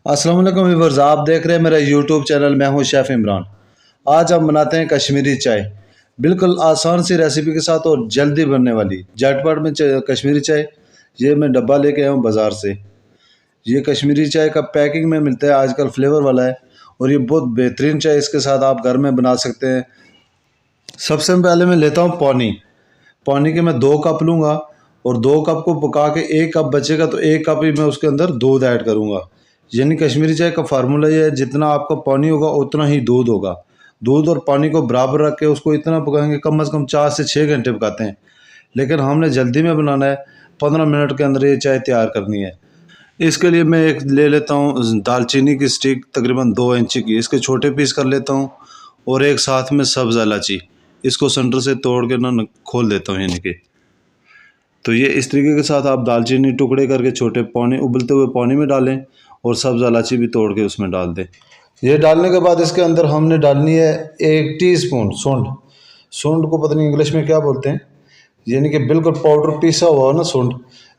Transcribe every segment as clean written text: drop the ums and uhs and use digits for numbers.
अस्सलाम वालेकुम व्यूअर्स, आप देख रहे हैं मेरा यूट्यूब चैनल। मैं हूं शेफ़ इमरान। आज हम बनाते हैं कश्मीरी चाय, बिल्कुल आसान सी रेसिपी के साथ और जल्दी बनने वाली झटपट में कश्मीरी चाय। ये मैं डब्बा लेके आया हूँ बाज़ार से। ये कश्मीरी चाय का पैकिंग में मिलता है, आजकल फ्लेवर वाला है और ये बहुत बेहतरीन चाय इसके साथ आप घर में बना सकते हैं। सबसे पहले मैं लेता हूँ पानी। पानी के मैं 2 कप लूँगा और 2 कप को पका के 1 कप बचेगा तो 1 कप ही मैं उसके अंदर दूध ऐड करूँगा। यानी कश्मीरी चाय का फार्मूला ये है, जितना आपका पानी होगा उतना ही दूध होगा। दूध और पानी को बराबर रख के उसको इतना पकाएंगे, कम से कम 4 से 6 घंटे पकाते हैं, लेकिन हमने जल्दी में बनाना है। 15 मिनट के अंदर ये चाय तैयार करनी है। इसके लिए मैं एक ले लेता हूँ दालचीनी की स्टिक, तकरीबन 2 इंच की। इसके छोटे पीस कर लेता हूँ और एक साथ में सब्ज़ इलायची, इसको सेंटर से तोड़ के ना खोल देता हूँ यानी कि। तो ये इस तरीके के साथ आप दालचीनी टुकड़े करके छोटे पानी, उबलते हुए पानी में डालें और सब्ज़ इलायची भी तोड़ के उसमें डाल दें। ये डालने के बाद इसके अंदर हमने डालनी है 1 टीस्पून सूंड। सूंड को पता नहीं इंग्लिश में क्या बोलते हैं, यानी कि बिल्कुल पाउडर पीसा हुआ ना सूंड,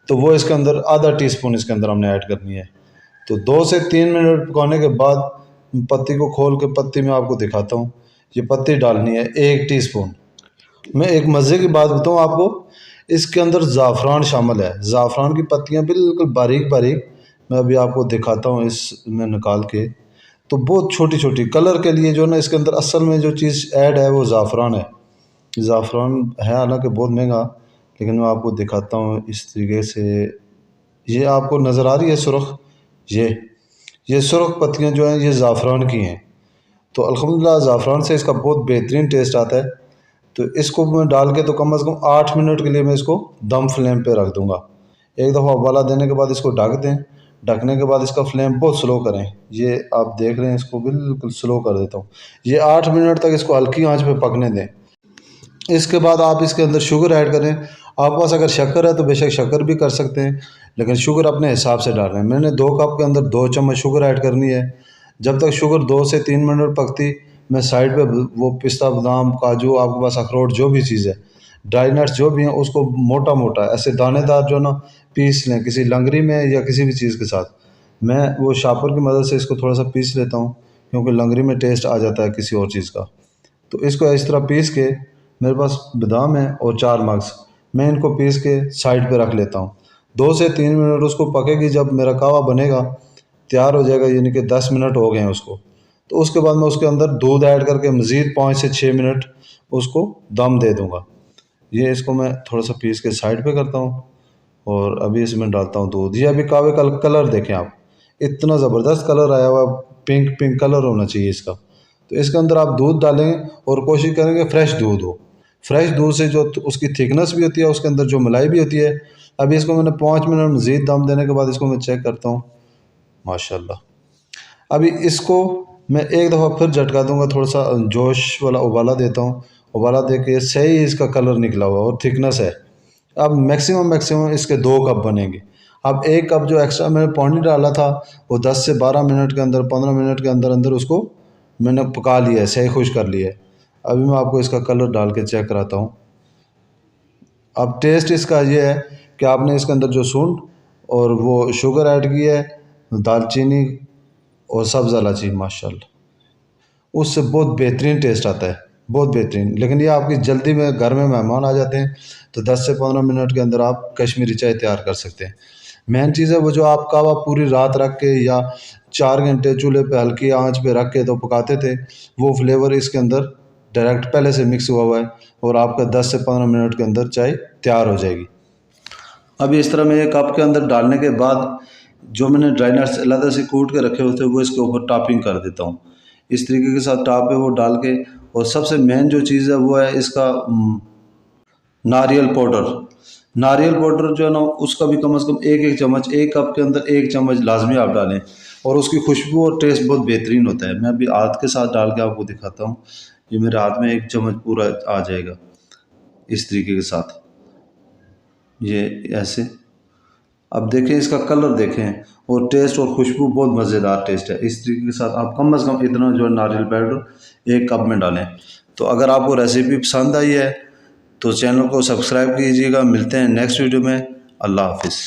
तो वो इसके अंदर आधा टीस्पून इसके अंदर हमने ऐड करनी है। तो 2 से 3 मिनट पकाने के बाद पत्ती को खोल के, पत्ती में आपको दिखाता हूँ, ये पत्ती डालनी है 1 टीस्पून। मैं एक मज़े की बात बताऊँ आपको, इसके अंदर ज़ाफ़रान शामिल है। ज़ाफ़रान की पत्तियाँ बिल्कुल बारीक बारीक, मैं अभी आपको दिखाता हूँ इसमें निकाल के। तो बहुत छोटी छोटी, कलर के लिए जो ना इसके अंदर असल में जो चीज़ ऐड है वो ज़ाफ़रान है। ज़ाफ़रान है हालांकि बहुत महंगा, लेकिन मैं आपको दिखाता हूँ इस तरीके से। ये आपको नज़र आ रही है सुर्ख, ये सुर्ख पत्तियाँ जो हैं ये ज़ाफ़रान की हैं। तो अल्हम्दुलिल्लाह ज़ाफ़रान से इसका बहुत बेहतरीन टेस्ट आता है। तो इसको मैं डाल के तो कम से कम 8 मिनट के लिए मैं इसको दम फ्लेम पे रख दूंगा। एक दफ़ा उबाला देने के बाद इसको ढक दें। ढकने के बाद इसका फ्लेम बहुत स्लो करें। ये आप देख रहे हैं, इसको बिल्कुल स्लो कर देता हूँ। ये 8 मिनट तक इसको हल्की आंच पे पकने दें। इसके बाद आप इसके अंदर शुगर ऐड करें। आपके पास अगर शक्कर है तो बेशक शक्कर भी कर सकते हैं, लेकिन शुगर अपने हिसाब से डाल रहे हैं। मैंने 2 कप के अंदर 2 चम्मच शुगर ऐड करनी है। जब तक शुगर 2 से 3 मिनट पकती, मैं साइड पे वो पिस्ता, बादाम, काजू, आपके पास अखरोट जो भी चीज़ है, ड्राई नट्स जो भी हैं, उसको मोटा मोटा ऐसे दानेदार जो ना पीस लें किसी लंगरी में या किसी भी चीज़ के साथ। मैं वो शापर की मदद से इसको थोड़ा सा पीस लेता हूँ, क्योंकि लंगरी में टेस्ट आ जाता है किसी और चीज़ का। तो इसको इस तरह पीस के, मेरे पास बादाम है और 4 मग्स, मैं इनको पीस के साइड पे रख लेता हूँ। 2 से 3 मिनट उसको पकेगी, जब मेरा कहवा बनेगा, तैयार हो जाएगा, यानी कि 10 मिनट हो गए हैं उसको। तो उसके बाद मैं उसके अंदर दूध ऐड करके मज़ीद 5 से 6 मिनट उसको दम दे दूँगा। ये इसको मैं थोड़ा सा पीस के साइड पे करता हूँ और अभी इसमें डालता हूँ दूध। ये अभी कहवे का कलर देखें आप, इतना ज़बरदस्त कलर आया हुआ, पिंक पिंक कलर होना चाहिए इसका। तो इसके अंदर आप दूध डालेंगे और कोशिश करेंगे फ्रेश दूध हो। फ्रेश दूध से जो उसकी थिकनेस भी होती है, उसके अंदर जो मलाई भी होती है। अभी इसको मैंने 5 मिनट मज़ीद दम देने के बाद इसको मैं चेक करता हूँ, माशाल्लाह। अभी इसको मैं एक दफ़ा फिर झटका दूंगा, थोड़ा सा जोश वाला उबाला देता हूँ। उबाला दे के सही इसका कलर निकला हुआ और थिकनेस है। अब मैक्सिमम इसके 2 कप बनेंगे। अब 1 कप जो एक्स्ट्रा मैंने पानी डाला था, वो 10 से 12 मिनट के अंदर, 15 मिनट के अंदर अंदर उसको मैंने पका लिया है, सही खुश कर लिया है। अभी मैं आपको इसका कलर डाल के चेक कराता हूँ। अब टेस्ट इसका ये है कि आपने इसके अंदर जो सूंड और वो शुगर ऐड की है, दालचीनी और सब्ज़ इलायची, माशाल्लाह, उससे बहुत बेहतरीन टेस्ट आता है, बहुत बेहतरीन। लेकिन ये आपकी जल्दी में, घर में मेहमान आ जाते हैं, तो 10 से 15 मिनट के अंदर आप कश्मीरी चाय तैयार कर सकते हैं। मेन चीज़ है वो जो आप कहवा पूरी रात रख के या 4 घंटे चूल्हे पे हल्की आंच पे रख के तो पकाते थे, वो फ्लेवर इसके अंदर डायरेक्ट पहले से मिक्स हुआ है और आपका 10 से 15 मिनट के अंदर चाय तैयार हो जाएगी। अब इस तरह मैं एक कप के अंदर डालने के बाद जो मैंने ड्राई नट्स अलग से कूट के रखे होते हैं वो इसके ऊपर टॉपिंग कर देता हूँ। इस तरीके के साथ टॉप पे वो डाल के, और सबसे मेन जो चीज़ है वो है इसका नारियल पाउडर। नारियल पाउडर जो है ना, उसका भी कम से कम 1 चम्मच, 1 कप के अंदर 1 चम्मच लाजमी आप डालें, और उसकी खुशबू और टेस्ट बहुत बेहतरीन होता है। मैं अभी हाथ के साथ डाल के आपको दिखाता हूँ। ये मेरे हाथ में 1 चम्मच पूरा आ जाएगा इस तरीके के साथ, ये ऐसे। अब देखें इसका कलर देखें, और टेस्ट और खुशबू बहुत मज़ेदार टेस्ट है। इस तरीके के साथ आप कम से कम इतना जो है नारियल पाउडर 1 कप में डालें। तो अगर आपको रेसिपी पसंद आई है तो चैनल को सब्सक्राइब कीजिएगा। मिलते हैं नेक्स्ट वीडियो में। अल्लाह हाफिज़।